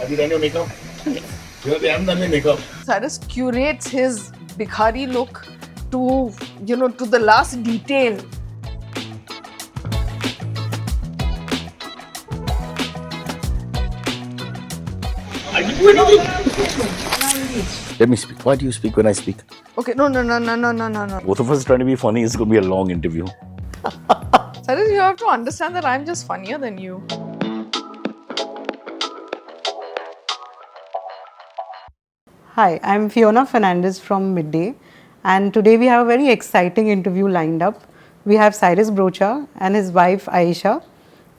Have you done your makeup? They haven't done your makeup. Cyrus curates his Bhikhari look to, to the last detail. Let me speak. Why do you speak when I speak? Okay, no. Both of us are trying to be funny. It's going to be a long interview. Cyrus, you have to understand that I'm just funnier than you. Hi, I'm Fiona Fernandez from Midday, and today we have a very exciting interview lined up. We have Cyrus Broacha and his wife Ayesha,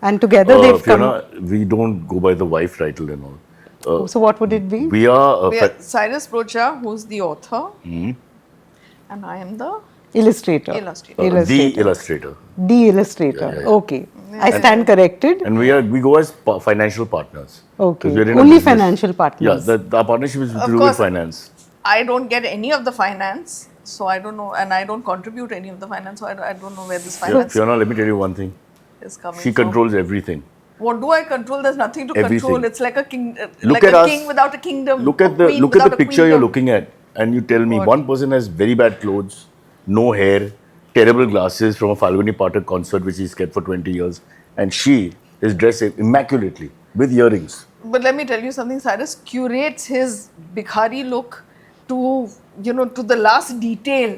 and together they've Fiona, we don't go by the wife title and all. come. So what would it be? We are... We are Cyrus Broacha, who's the author, and I am the Illustrator. illustrator. the illustrator. The illustrator. Yeah. Okay, I stand corrected. And we go as financial partners. Okay, 'Cause we're in a only business. financial Yeah, partners. our partnership is to Of do with course. finance. I don't get any of the finance, so I don't know, and I don't contribute any of the finance, so I don't know where this Yeah, finance Fiona, let me tell you one thing. is coming She from. controls everything. What do I control? There's nothing to Everything. control. It's like a king, Look like at a us. king without a kingdom. Look at a the queen look at the without a picture you're queendom. looking at, and you tell me What? one person has very bad clothes, no hair, terrible glasses from a Falguni Pathak concert which he's kept for 20 years, and she is dressed immaculately with earrings. But let me tell you something. Cyrus curates his Bhikhari look to, to the last detail,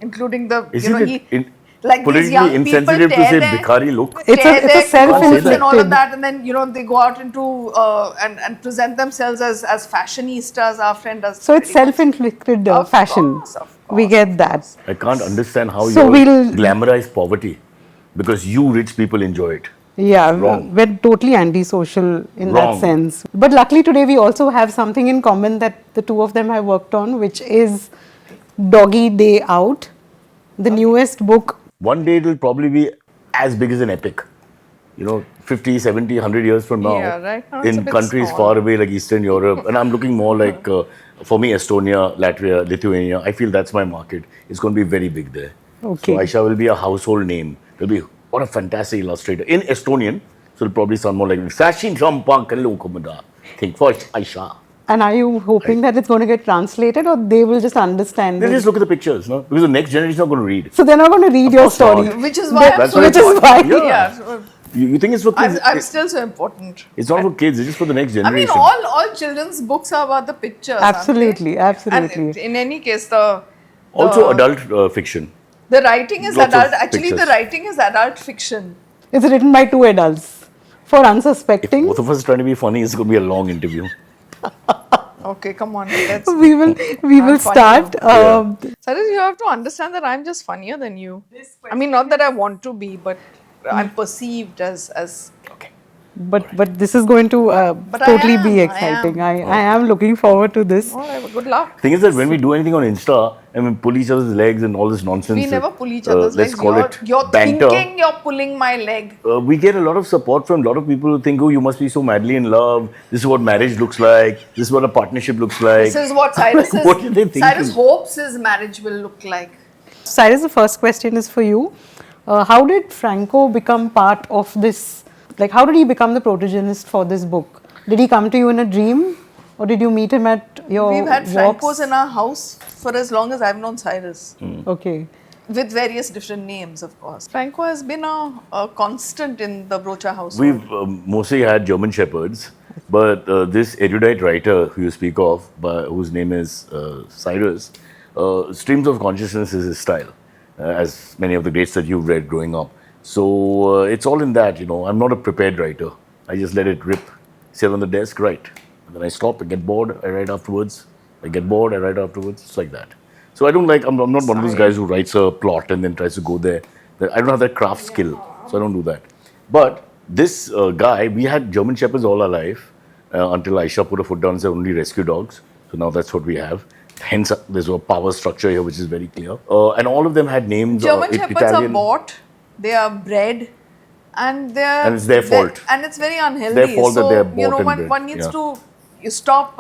including the, Isn't he, it like these politically young people insensitive to tear say their- Bhikhari look? It's tear a their clothes and all of self-inflicted. that, and then they go out into and present themselves as fashionistas. Our friend does. So it's very much. self-inflicted Of fashion. course, of We course. get that. I can't understand how So you we'll- glamorize poverty because you rich people enjoy it. Yeah, Wrong. we're totally antisocial in that Wrong. sense. But luckily today we also have something in common that the two of them have worked on, which is Doggy Day Out, the newest book. One day it will probably be as big as an epic. 50, 70, 100 years from now, Yeah, right now it's a in bit countries small. far away like Eastern Europe, and I'm looking more like, for me, Estonia, Latvia, Lithuania, I feel that's my market. It's going to be very big there. Okay. So Ayesha will be a household name. It'll be, what a fantastic illustrator. In Estonian, so it'll probably sound more like, think first, Ayesha. And are you hoping that it's going to get translated or they will just understand They'll it? just look at the pictures, no? Because the next generation is not going to read. So they're not going to read your course story. not. Which is why I'm That's so why Which is important. why. Yeah. so You think it's for kids? I'm still so important. It's not for kids, it's just for the next I generation. mean, all children's books are about the pictures. aren't they? Absolutely, absolutely. And in any case, the Also adult fiction. the writing is Lots of adult. Actually, the pictures. writing is adult fiction. It's written by two adults for unsuspecting. Both of us are trying to be funny, it's going to be a long interview. Okay, come on, let's. We will I'm funny start. now. Cyrus, you have to understand that I'm just funnier than you. I mean, not that I want to be, but I'm perceived as okay. But this is going to But I totally am, be I exciting. am. I am looking forward to this. All right, good luck. Thing is that when we do anything on Insta and we pull each other's legs and all this nonsense, We never pull each other's let's legs. call You're it banter. thinking you're pulling my leg. We get a lot of support from a lot of people who think, oh, you must be so madly in love. This is what marriage looks like. This is what a partnership looks like. This is what Cyrus is. What are they thinking? Cyrus hopes his marriage will look like. Cyrus, the first question is for you. How did Franco become part of this? Like, how did he become the protagonist for this book? Did he come to you in a dream, or did you meet him at your We've had walks? Francos in our house for as long as I've known Cyrus. Okay. With various different names, of course. Franco has been a constant in the Broacha household. We've mostly had German Shepherds, but this erudite writer who you speak of, whose name is Cyrus, streams of consciousness is his style, as many of the greats that you've read growing up. So it's all in that, I'm not a prepared writer. I just let it rip, sit on the desk, write. And then I stop, I get bored, I write afterwards. I get bored, I write afterwards. It's like that. So I'm not one of those guys who writes a plot and then tries to go there. I don't have that craft skill, so I don't do that. But this guy, we had German Shepherds all our life until Ayesha put a foot down and said only rescue dogs. So now that's what we have. Hence, there's a power structure here which is very clear. And all of them had names. German Shepherds Italian. are bought, they are bred, and they're... And it's their fault. And it's very unhealthy. Their fault that so, they're bought and one, bred. one needs Yeah. to stop,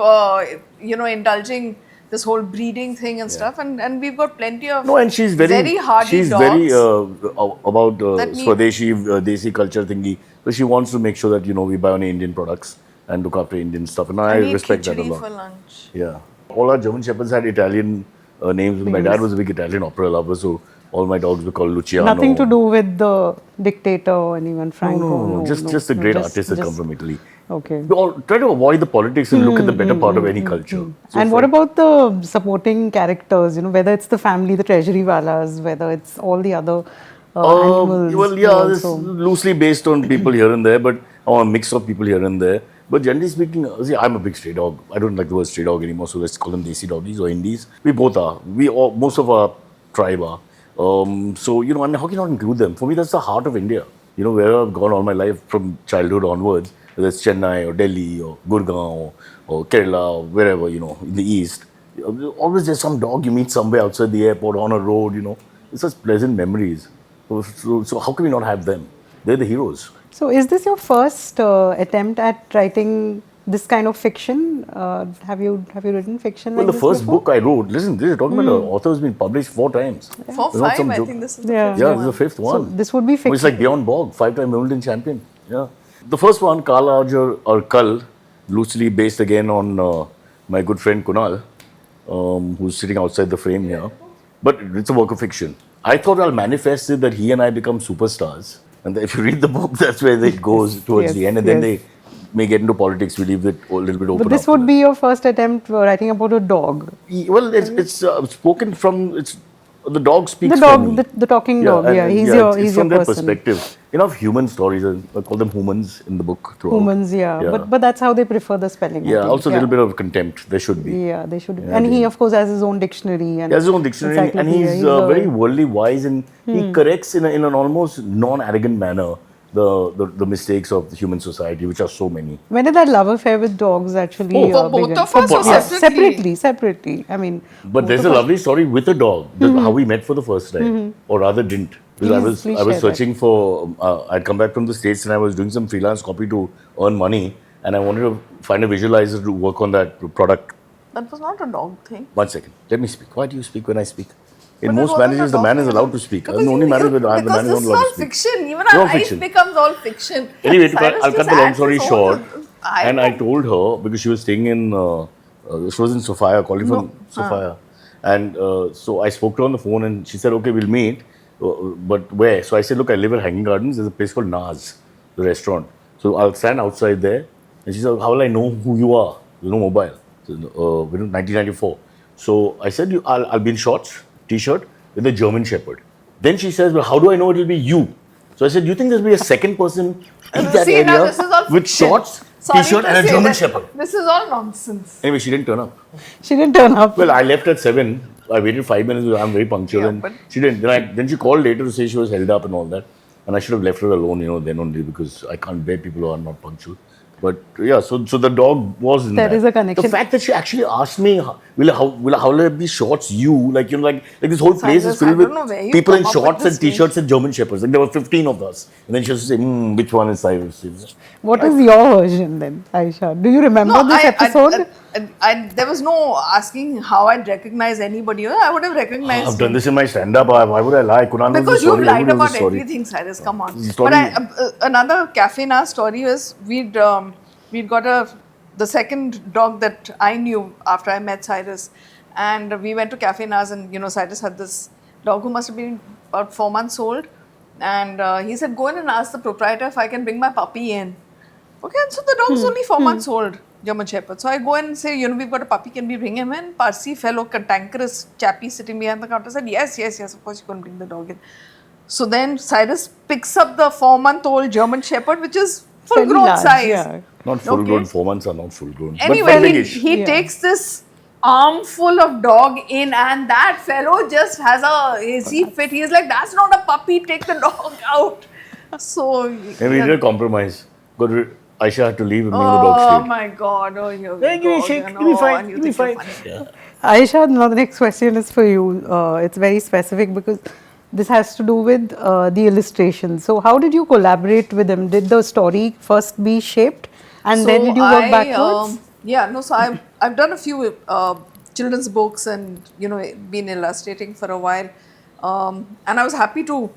indulging this whole breeding thing and stuff. And we've got plenty of No, and she's very hardy she's dogs. very about that need- Swadeshi, Desi culture thingy. So she wants to make sure that we buy only Indian products. and look after Indian stuff. And I And eat respect that a khichdi lot. for lunch. Yeah. All our German Shepherds had Italian names. My dad was a big Italian opera lover, so all my dogs were called Luciano. Nothing to do with the dictator or anyone, Franco. No, just the great artists that come from Italy. Okay. We all try to avoid the politics and look at the better part of any culture. So And what about the supporting characters? Whether it's the family, the treasury walas, whether it's all the other animals. well, who yeah, it's also- loosely based on people here and there, but or a mix of people here and there. But generally speaking, see, I'm a big stray dog. I don't like the word stray dog anymore, so let's call them desi doggies or Indies. We both are. Most of our tribe are. So, I mean, how can you not include them? For me, that's the heart of India. Where I've gone all my life from childhood onwards, whether it's Chennai or Delhi or Gurgaon or Kerala or wherever, in the east. Always there's some dog you meet somewhere outside the airport, on a road, It's such pleasant memories. So how can we not have them? They're the heroes. So, is this your first attempt at writing this kind of fiction? Have you written fiction Well, like the this first before? book I wrote, listen, this is talking about an author who's been published 4 times. 4, It's not 5, some I joke. think this is the Yeah. fifth Yeah, one. this is the 5th one. So, this would be fiction. It's like Beyond Bog, 5-time Wimbledon champion. Yeah. The first one, Kal or Kal, loosely based again on my good friend Kunal, who's sitting outside the frame here. But it's a work of fiction. I thought I'll manifest it that he and I become superstars. And if you read the book, that's where it goes towards the end. And then they may get into politics. We leave it a little bit open. But this after would that. be your first attempt writing about a dog. Well, it's spoken from the dog speaks The for dog, me. the talking dog. and- Yeah, and he's it's your from their person. perspective. Enough human stories. I call them humans in the book throughout. Humans, yeah. But that's how they prefer the spelling. I Yeah, think. also a little bit of contempt. There should be. Yeah, they should. Yeah, and he, they- of course, has his own dictionary. And He has his own dictionary and encyclopedia. he's a- very worldly wise and he corrects in an almost non-arrogant manner the mistakes of the human society, which are so many. When did that love affair with dogs actually For both begin? of us or Yeah, separately? separately. I mean, But there's a lovely story with a dog, how we met for the first time, or rather didn't. Because Please I was share searching for, I'd come back from the States and I was doing some freelance copy to earn money and I wanted to find a visualizer to work on that product. That was not a dog thing. 1 second, let me speak. Why do you speak when I speak? In But it most wasn't marriages, a the dog man is thing. allowed to speak. Because I'm the only marriage where the man because is this not is allowed all to speak. fiction. Even It's our all life fiction. becomes all fiction. Anyway, Cyrus I'll cut just the long adds story his own- short. I And I know. told her, because she was staying in, she was in Sofia, calling from Sofia. And so I spoke to her on the phone and she said, okay, we'll meet. But where? So I said, look, I live at Hanging Gardens. There's a place called Naz, the restaurant. So I'll stand outside there. And she said, how will I know who you are? There's no mobile. So, 1994. So I said, I'll be in shorts, t-shirt, with a German Shepherd. Then she says, well, how do I know it'll be you? So I said, do you think there'll be a second person in that See, now area this is all with fiction. shorts, Sorry t-shirt to and a say German that Shepherd? This is all nonsense. Anyway, she didn't turn up. she didn't turn up. Well, I left at 7. I waited 5 minutes because I'm very punctual. Yeah, And but- she didn't. Then she called later to say she was held up and all that. And I should have left her alone, then only because I can't bear people who are not punctual. But yeah, so the dog was in There that. is a connection. The fact that she actually asked me, how will these shorts you? Like, like this whole place is Cyrus, I filled don't know with where you people in come up with shorts this and t-shirts and German Shepherds. Like there were 15 of us. And then she used to say, which one is Cyrus? What is your version then, Ayesha? Do you remember this episode? There was no asking how I'd recognize anybody. I would have recognized I've done him. this in my stand-up. Why would I lie? Kunal knows the Because you've story, lied everybody knows about the story. everything, Cyrus. Come on. The story- But another cafe na story was we'd got the second dog that I knew after I met Cyrus, and we went to Cafe Naz, and Cyrus had this dog who must have been about 4 months old, and he said, go in and ask the proprietor if I can bring my puppy in. Okay, and so the dog is only 4 months old, German Shepherd. So I go in and say, we've got a puppy, can we bring him in? Parsi fellow, cantankerous chappy sitting behind the counter said, yes, of course you can bring the dog in. So then Cyrus picks up the 4-month-old German Shepherd, which is full Very grown large, size. yeah. Not full grown, Okay. 4 months are not full grown. Anyway, but he biggish. Yeah. takes this armful of dog in, and that fellow just has a hazy fit. He's like, that's not a puppy, take the dog out. So, And we yeah. did a compromise. Aisha had to leave and me and the Oh dog stayed. my God! Oh, here we Hey, give me a go shake, again. give me Oh, five, and you give me think you're five. funny. Ayesha, now the next question is for you. It's very specific because this has to do with the illustration. So, how did you collaborate with him? Did the story first be shaped and then did you work backwards? So I've done a few children's books and been illustrating for a while, and I was happy to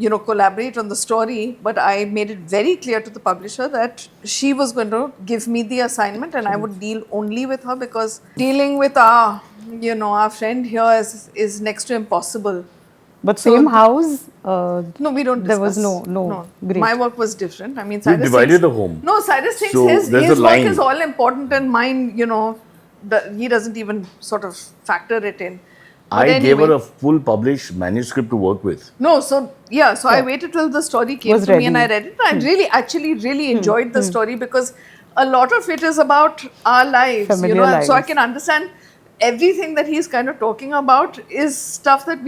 collaborate on the story, but I made it very clear to the publisher that she was going to give me the assignment and I would deal only with her, because dealing with our friend here is next to impossible. But same house? No, we don't discuss. There was no. Great. My work was different. I mean, We Cyrus divided thinks, the home. No, Cyrus thinks So his there's a work line. is all important and mine, he doesn't even sort of factor it in. But I gave her anyway. a full published manuscript to work with. No, so I waited till the story came Was to me and I ready. read it. I really enjoyed the story, because a lot of it is about our lives, Familiar and so I lives. can understand everything that he's kind of talking about is stuff that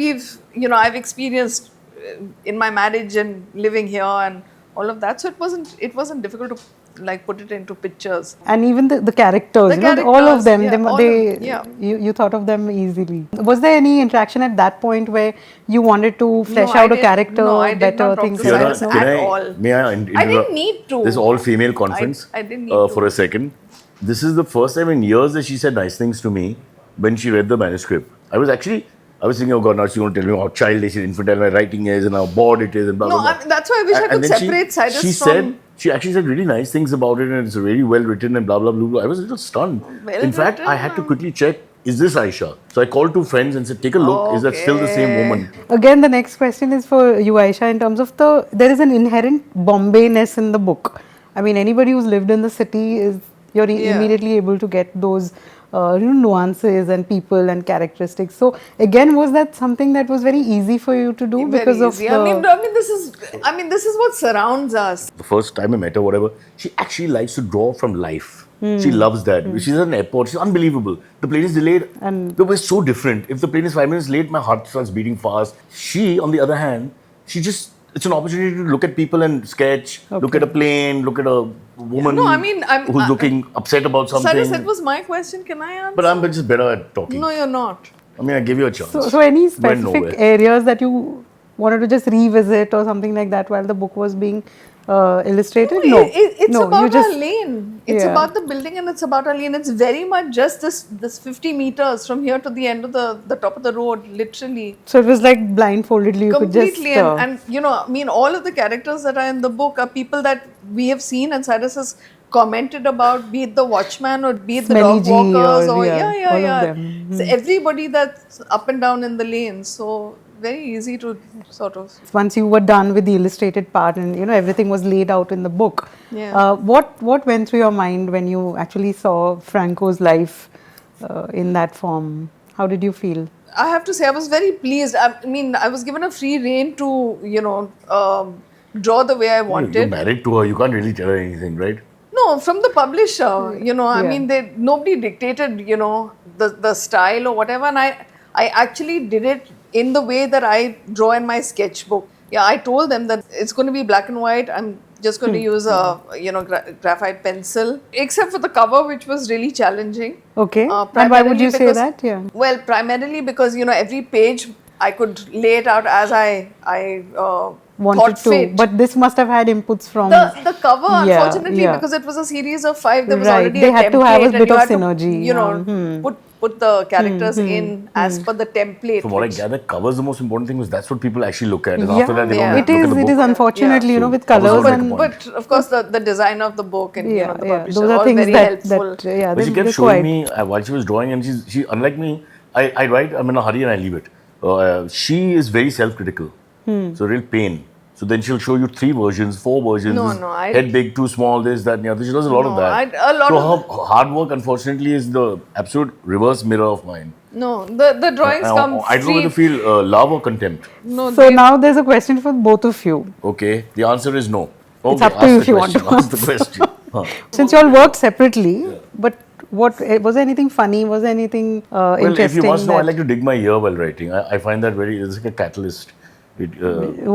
I've experienced in my marriage and living here and all of that. So it wasn't difficult to put it into pictures. And even the characters, The all of characters, them, yeah, all they, of them, yeah. you thought of them easily. Was there any interaction at that point where you wanted to flesh No, I out a did- character no, I did better, not talk things to like Cyrus that? at No? all. May I I didn't need to. This all-female conference I didn't need for a second. This is the first time in years that she said nice things to me when she read the manuscript. I was thinking, oh God, now she's going to tell me how childish and infantile my writing is and how bored it is and blah, No, blah, blah. that's why I wish I And could then separate Cyrus she actually said really nice things about it and it's really well written and blah, blah, blah, blah. I was a little stunned. Well In fact, written, I had to quickly check, is this Ayesha? So I called two friends and said, take a look, is that still the same woman? Again, the next question is for you, Ayesha, in terms of there is an inherent Bombay-ness in the book. I mean, anybody who's lived in the city you're immediately able to get those nuances and people and characteristics. So again, was that something that was very easy for you to do because Very of easy. the... I mean, this is what surrounds us. The first time I met her, whatever, she actually likes to draw from life. She loves that. She's at an airport. She's unbelievable. The plane is delayed. And- We're so different. If the plane is 5 minutes late, my heart starts beating fast. She, on the other hand, it's an opportunity to look at people and sketch, look at a plane, look at a woman No, I mean, who's looking upset about something. Cyrus, that was my question. Can I answer? But I'm just better at talking. No, you're not. I mean, I give you a chance. So any Went specific nowhere. areas that you wanted to just revisit or something like that while the book was being illustrated? It's no, about you just, our lane. It's Yeah. about the building and it's about our lane. It's very much just this 50 meters from here to the end of the top of the road, literally. So it was like blindfoldedly you could just... Completely. And all of the characters that are in the book are people that we have seen and Cyrus has commented about, be it the watchman or be it the Smelly dog G walkers or, or all of them. So everybody that's up and down in the lane. So very easy to sort of. Once you were done with the illustrated part and everything was laid out in the book, Yeah. what went through your mind when you actually saw Franco's life in that form? How did you feel? I have to say, I was very pleased. I mean, I was given a free rein to, draw the way I You're wanted. married to her. You can't really tell her anything, right? No, from the publisher, I Yeah. mean, nobody dictated, the style or whatever. And I actually did it in the way that I draw in my sketchbook. Yeah, I told them that it's going to be black and white. I'm just going to use a, graphite pencil, except for the cover, which was really challenging. Okay. And why would Primarily you say because- that? Yeah. Well, primarily because, every page I could lay it out as I Wanted thought to, fit. but this must have had inputs from... The cover, Yeah, unfortunately, yeah. because it was a series of 5, there was Right, already they a template. had to have a and bit you of had to, synergy, put the characters in as per the template. From what I which- gather, covers the most important thing was that's what people actually look at. And Yeah, after that, they don't yeah. look It at the is book. unfortunately, Yeah. with So, covers colors are and... the point. But of course, the design of the book and Yeah, the yeah. publisher Those are all things very helpful. But she kept showing me while she was drawing, and she unlike me, I write, I'm in a hurry and I leave it. She is very self-critical, so real pain. So then she'll show you 3 versions, 4 versions. No, head big, too small, this, that, and the other. She does a lot of No, that. Her hard work, unfortunately, is the absolute reverse mirror of mine. No, the drawings come I don't know whether to feel love or contempt. No, So now there's a question for both of you. Okay, the answer is no. Okay, It's up to you ask if you the want to question, ask the question. Huh. Since you all work separately, but was there anything funny? Was there anything Well, interesting? if you must know, I that like to dig my ear while writing. I find that it's like a catalyst.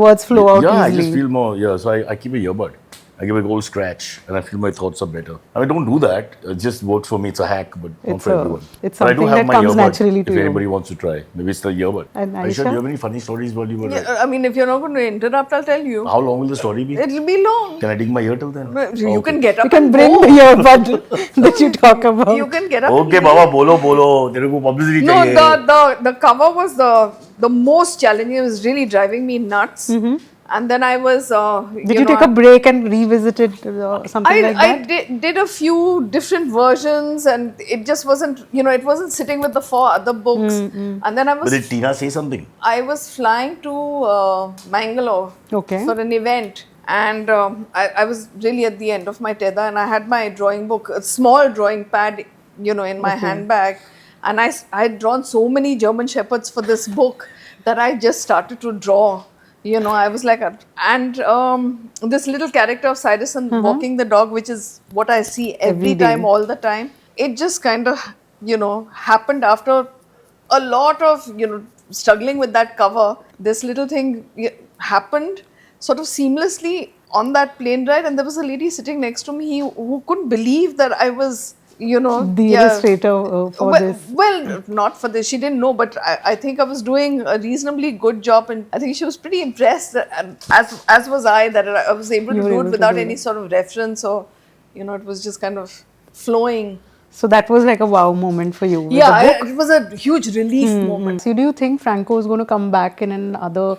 words flow out Yeah, easily? I just feel more, so I keep a earbud. I give a gold scratch and I feel my thoughts are better. I mean, don't do that. It just works for me. It's a hack, but not It's for a- everyone. it's But I do something have that my comes earbud naturally to if you. anybody wants to try. Maybe it's the earbud. And Ayesha, Ayesha? do you have any funny stories while you were writing? I mean, if you're not going to interrupt, I'll tell you. How long will the story be? It'll be long. Can I dig my ear till then? You Okay. can get up You can and bring go. the earbud that you talk about. You can get up. Okay, and go. Baba, bolo. तेरे को publicity No, चाहिए. the cover was the most challenging. It was really driving me nuts. And then I was. Did you take a break and revisit it or something like that? I did a few different versions, and it just wasn't, it wasn't sitting with the 4 other books. And then But did Tina say something? I was flying to Mangalore Okay. for an event, and I was really at the end of my tether, and I had my drawing book, a small drawing pad, in my handbag, and I had drawn so many German Shepherds for this book that I just started to draw. I was like, and this little character of Cyrus and walking the dog, which is what I see every day. time, all the time. It just kind of, happened after a lot of, struggling with that cover. This little thing happened sort of seamlessly on that plane ride, and there was a lady sitting next to me who couldn't believe that I was, The illustrator for this. Well, not for this. She didn't know, but I think I was doing a reasonably good job, and I think she was pretty impressed, as was I, that I was able to do it without any sort of reference, or it was just kind of flowing. So that was like a wow moment for you. with Yeah, the book. it was a huge relief moment. So do you think Franco is going to come back in another,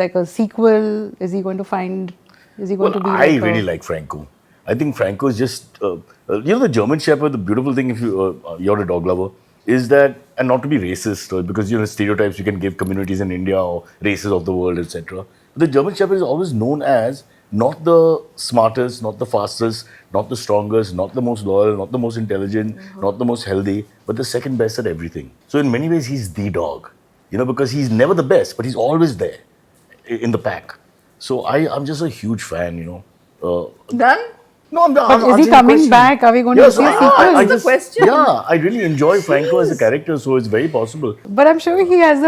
like a sequel? Is he going to find? Is he going to be? I really like Franco. I think Franco is just, the German Shepherd, the beautiful thing if you're a dog lover, is that, and not to be racist, because, stereotypes you can give communities in India or races of the world, etc. The German Shepherd is always known as not the smartest, not the fastest, not the strongest, not the most loyal, not the most intelligent, not the most healthy, but the second best at everything. So in many ways, he's the dog, because he's never the best, but he's always there in the pack. So I'm just a huge fan, Done? No, But is he coming back? Are we going to see a sequel? That's the question. Yeah, I really enjoy Franco as a character, so it's very possible. But I'm sure he has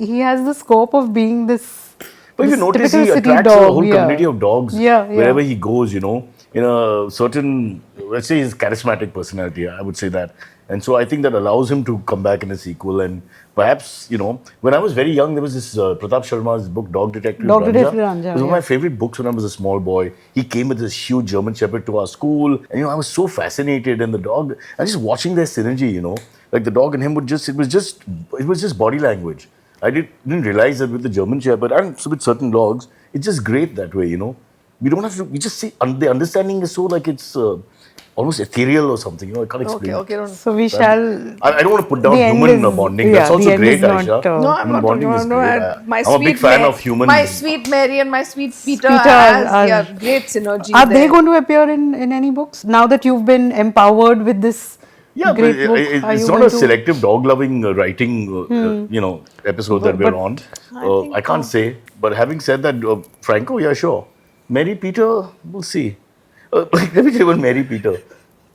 he has the scope of being this. But if you this notice, typical he city attracts a dog, whole community of dogs wherever he goes, in a certain, let's say, his charismatic personality, I would say that. And so I think that allows him to come back in a sequel. And perhaps, when I was very young, there was this Pratap Sharma's book, Dog Detective Dog Ranja. Detective Ranja, It was one of my favorite books when I was a small boy. He came with this huge German Shepherd to our school. And, I was so fascinated. And the dog, and just watching their synergy, like the dog and him it was just body language. I didn't realize that with the German Shepherd and so with certain dogs, it's just great that way, We don't have to, we just see, the understanding is so like it's almost ethereal or something, I can't explain. Okay. So we shall. I don't want to put down the end human is- bonding. yeah, That's the also end great, is not, Ayesha. No, I'm Human not bonding talking is about great. I'm a big fan of human. My sweet Mary and my sweet Peter, are- great synergy. Are there. they going to appear in any books now that you've been empowered with this? Yeah, but great book? Are it's you not going a to- selective dog-loving writing, episode that we're on. I can't say. But having said that, Franco, yeah, sure. Mary Peter, we'll see. Let me tell you about Mary Peter.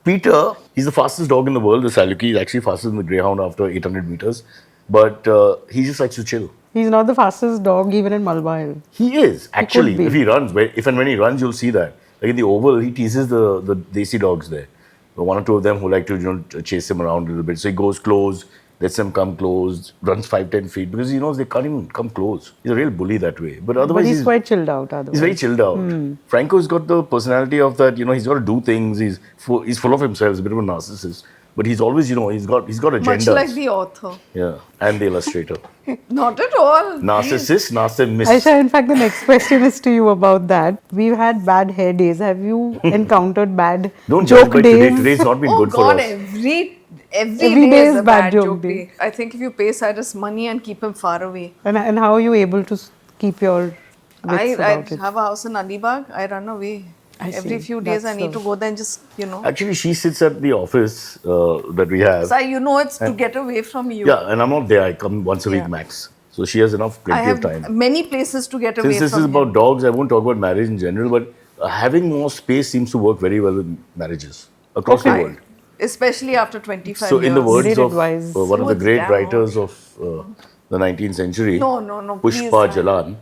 Peter, he's the fastest dog in the world. The Saluki is actually faster than the Greyhound after 800 meters. But he just likes to chill. He's not the fastest dog even in Mumbai. He is, actually. be. If he runs, if and when he runs, you'll see that. Like in the oval, he teases the desi dogs there. One or two of them who like to chase him around a little bit. So he goes close, lets them come close, runs 5-10 feet because he knows they can't even come close. He's a real bully that way. But otherwise, But he's quite chilled out. Otherwise. he's very chilled out. Franco's got the personality of that. He's got to do things. He's full of himself. He's a bit of a narcissist. But he's always, he's got agendas. Much like the author. Yeah, and the illustrator. Not at all. Narcissist, narcissist. Aisha, in fact, the next question is to you about that. We've had bad hair days. Have you encountered bad Don't judge joke by days? today. Today's not been Oh good God, for us. every day is a bad joke day. day. I think if you pay Cyrus money and keep him far away. And how are you able to keep your wits I about it? have a house in Alibag. I run away. I Every see. few days I That's need to go there and just, Actually, she sits at the office that we have. So it's to get away from you. Yeah, and I'm not there. I come once a week Yeah. max. So she has I plenty have of time. many places to get away Since this from is him. about dogs, I won't talk about marriage in general, but having more space seems to work very well with marriages across the world. Especially after 25 So, years. in the words Great of advice. one of the Smooth great down. writers of the 19th century, No, Pushpa please. Jalan,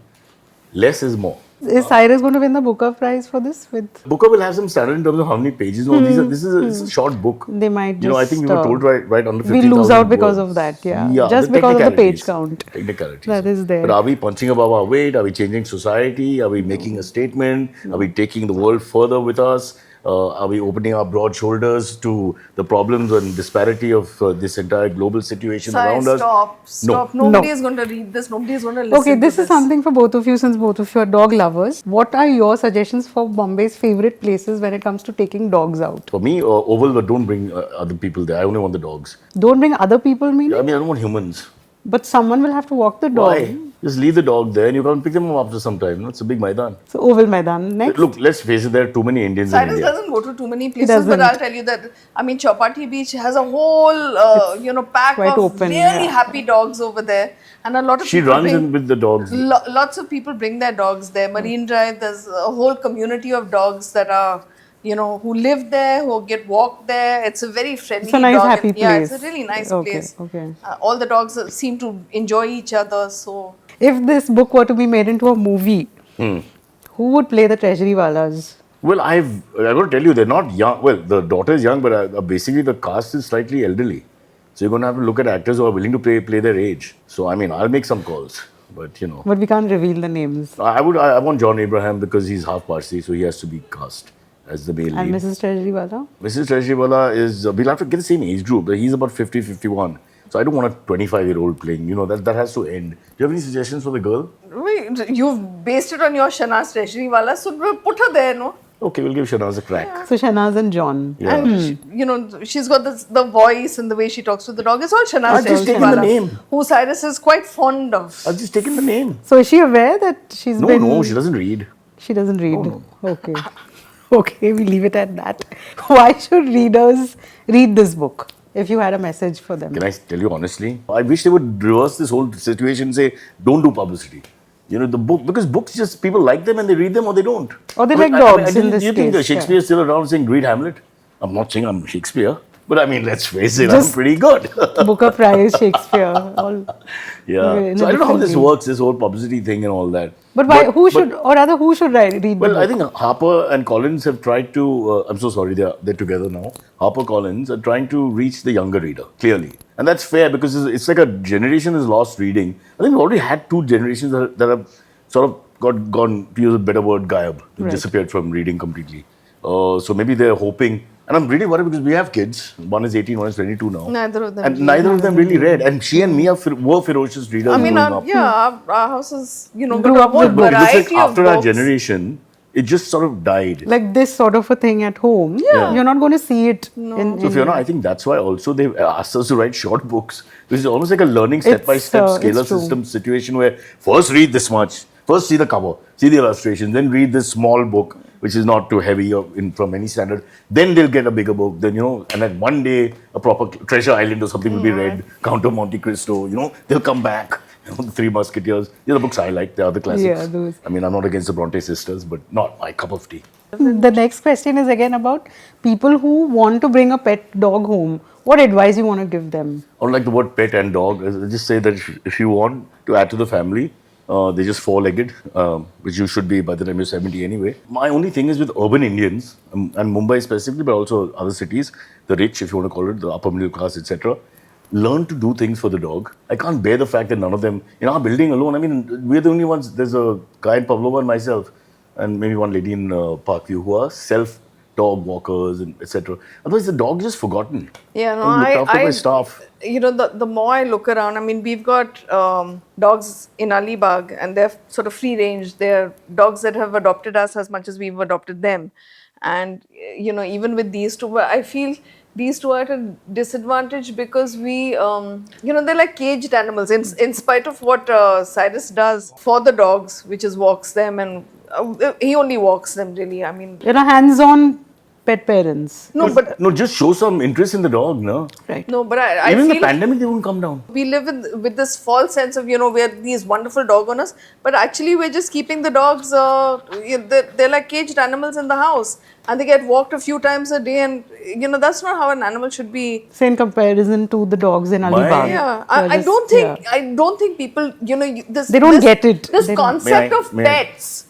less is more. Is Cyrus going to win the Booker Prize for this? With Booker will have some standard in terms of how many pages. No, this is a short book. They might I think we were just, told right under 50,000 we lose out because words. of that, yeah. Yeah, Just the because of the page technicalities. count. Technicalities. That is there. But are we punching above our weight? Are we changing society? Are we making a statement? Are we taking the world further with us? Are we opening our broad shoulders to the problems and disparity of this entire global situation around us? Stop. No. Nobody is going to read this. Nobody is going to listen Okay, to this is something for both of you since both of you are dog lovers. What are your suggestions for Bombay's favorite places when it comes to taking dogs out? For me, Oval, but don't bring other people there. I only want the dogs. Don't bring other people, meaning? I mean, I don't want humans. But someone will have to walk the dog. Why? Just leave the dog there and you can pick them up after some time. No? It's a big Maidan. So Oval Maidan. Next. Look, let's face it, there are too many Indians in Cyrus India. doesn't go to too many places, doesn't. but I'll tell you that, I mean, Chowpatty Beach has a whole, pack quite of open, really yeah. happy dogs over there. And a lot of She people runs bring, in with the dogs. lots of people bring their dogs there. Marine Drive, there's a whole community of dogs that are, who live there, who get walked there. It's a very friendly It's a nice, dog. happy Yeah, place. it's a really nice Okay, place. okay. All the dogs seem to enjoy each other, so... If this book were to be made into a movie, who would play the Treasury Walas? Well, I'm going to tell you, they're not young. Well, the daughter is young, but basically the cast is slightly elderly. So you're going to have to look at actors who are willing to play their age. So, I mean, I'll make some calls. But, But we can't reveal the names. I want John Abraham because he's half Parsi, so he has to be cast as the male And lead. Mrs. Treasury Wala? Mrs. Treasurywala is, we'll have to get the same age group. He's about 50, 51. So I don't want a 25-year-old playing, that has to end. Do you have any suggestions for the girl? Wait, you've based it on your Shanaz Treasury Wala, so we'll put her there, no? Okay, we'll give Shanaz a crack. So Shanaz and John. Yeah. And she's got the voice and the way she talks to the dog. It's all Shanaz I've just taken the Treasury name. Wala, who Cyrus is quite fond of. I've just taken the name. So is she aware that she's been... No, she doesn't read. She doesn't read. No. Okay. Okay, we leave it at that. Why should readers read this book? If you had a message for them. Can I tell you honestly? I wish they would reverse this whole situation and say, don't do publicity. The book, because books just, people like them and they read them or they don't. Or they I mean, like dogs do in this you think case, Shakespeare is still around saying, read Hamlet? I'm not saying I'm Shakespeare. But I mean, let's face it, Just- I'm pretty good. Booker Prize, Shakespeare. All. Yeah. in So a I don't know how different this way. works, this whole publicity thing and all that. But why? Who should read the Well, book? I think Harper and Collins have tried to. I'm so sorry, they're together now. Harper Collins are trying to reach the younger reader clearly, and that's fair because it's like a generation has lost reading. I think we already had two generations that have sort of gone, to use a better word, gayab, Right. disappeared from reading completely. So maybe they're hoping. And I'm really worried because we have kids. One is 18, one is 22 now. Neither of them And read. neither of them really read. And she and me were ferocious readers I mean, growing up. our house is, got Grew a up whole with But it looks variety like of after our books. generation, it just sort of died. Like this sort of a thing at home. Yeah. You're not going to see it. So Fiona, I think that's why also they asked us to write short books. Which is almost like a learning step-by-step It's scalar true. system situation where first read this much, first see the cover, see the illustrations, then read this small book which is not too heavy or from any standard. Then they'll get a bigger book. Then and then one day a proper Treasure Island or something will be read. Count of Monte Cristo. They'll come back. The Three Musketeers. These are the books I like. They are the classics. Yeah, those. I mean, I'm not against the Bronte sisters, but not my cup of tea. The next question is again about people who want to bring a pet dog home. What advice you want to give them? I don't like the word pet and dog. I just say that if you want to add to the family, they're just four-legged, which you should be by the time you're 70 anyway. My only thing is with urban Indians, and Mumbai specifically, but also other cities, the rich, if you want to call it, the upper middle class, etc., learn to do things for the dog. I can't bear the fact that none of them, in our building alone, I mean, we're the only ones, there's a guy in Pavlova and myself, and maybe one lady in Parkview who are self-dog walkers and etc. Otherwise, the dog is just forgotten. Yeah, no, And looked after by staff. The more I look around, I mean, we've got dogs in Alibag and they're sort of free range. They're dogs that have adopted us as much as we've adopted them. And, even with these two, I feel these two are at a disadvantage because we, they're like caged animals. In spite of what Cyrus does for the dogs, which is walks them and he only walks them really. I mean, Hands-on pet parents. No, just show some interest in the dog, no? Right. No, but I Even in feel the pandemic, they won't come down. we live with this false sense of, we're these wonderful dog owners, but actually we're just keeping the dogs, they're like caged animals in the house and they get walked a few times a day and, that's not how an animal should be. Say in comparison to the dogs in Alibag. Yeah, They're I just- don't think, yeah. I don't think people, They don't get it. This They don't. concept of May I- pets,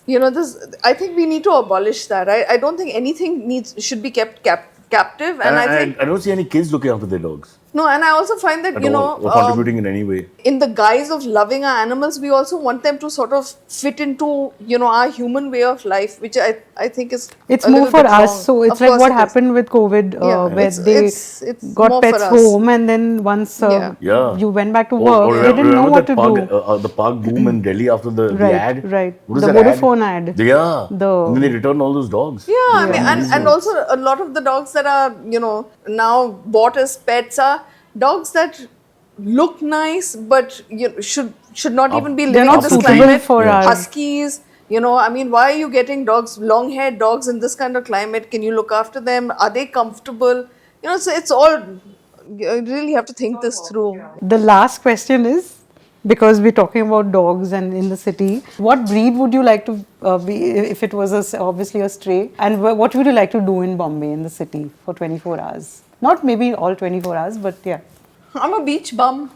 I think we need to abolish that. I don't think anything should be kept captive and I think I don't see any kids looking after their dogs. No, and I also find that, at all, or contributing in any way. in the guise of loving our animals, we also want them to sort of fit into, our human way of life, which I think is It's a more little for bit us. wrong. So it's Of like course what it is. happened with COVID, Yeah, where it's- they it's got more pets for us. home, and then once Yeah. you went back to Or work, they didn't know remember what that to pug, do. the pug boom in Delhi after the Right, ad? right. What is The that Vodafone ad. Yeah. The- And then they returned all those dogs. Yeah, I mean, Amazing. and also a lot of the dogs that are, now bought as pets are dogs that look nice, but should not even be They're living not in this suitable climate. for Yeah. us. Huskies, I mean, why are you getting dogs, long-haired dogs in this kind of climate? Can you look after them? Are they comfortable? So it's all, you really have to think this through. The last question is, because we're talking about dogs and in the city, what breed would you like to be if it was obviously a stray? And what would you like to do in Bombay, in the city, for 24 hours? Not maybe all 24 hours, but yeah. I'm a beach bum.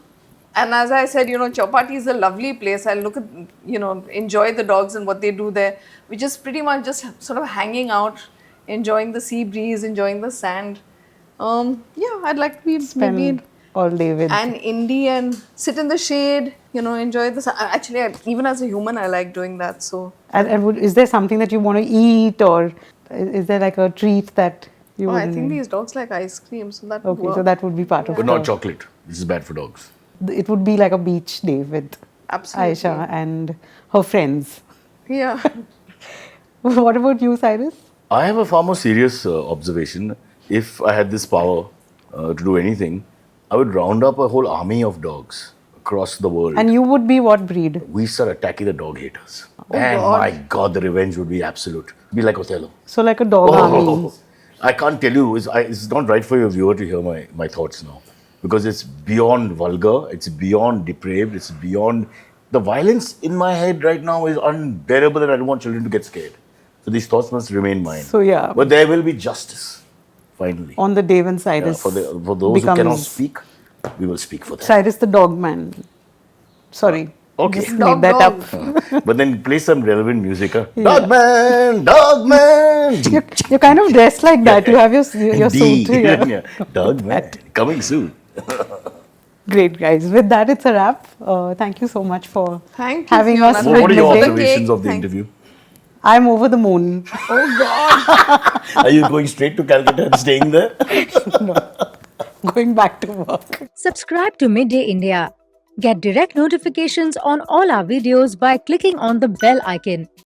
And as I said, Chowpatty is a lovely place. I look at, enjoy the dogs and what they do there, which is pretty much just sort of hanging out, enjoying the sea breeze, enjoying the sand. Yeah, I'd like to be Spend maybe all day with. an indie and sit in the shade, enjoy the sun. Actually, even as a human, I like doing that. So, Is there something that you want to eat, or is there like a treat that you I would think need? these dogs like ice cream, so that would Okay, work. so that would be part of But not the- chocolate. This is bad for dogs. It would be like a beach day with Absolutely. Ayesha and her friends. Yeah. What about you, Cyrus? I have a far more serious observation. If I had this power to do anything, I would round up a whole army of dogs across the world. And you would be what breed? We start attacking the dog haters. And God. my God, the revenge would be absolute. Be like Othello. So like a dog army. Oh, I can't tell you. It's not right for your viewer to hear my thoughts now. Because it's beyond vulgar, it's beyond depraved, it's beyond... The violence in my head right now is unbearable and I don't want children to get scared. So these thoughts must remain mine. So yeah. But there will be justice, finally. On the day when Yeah, Cyrus for those who cannot speak, we will speak for them. Cyrus the dog man. Sorry. Okay. Just Dog, made that dog. up. But then play some relevant music. Huh? Dog man, dog man. You're kind of dressed like that. You have your suit. D. Yeah. Yeah. Dog man, coming soon. Great, guys. With that, it's a wrap. Thank you so much for Thank you, having Fiona. us. Thank What are you your for the observations cake. of the Thank- interview? I'm over the moon. Oh, God. Are you going straight to Calcutta and staying there? Going back to work. Subscribe to Midday India. Get direct notifications on all our videos by clicking on the bell icon.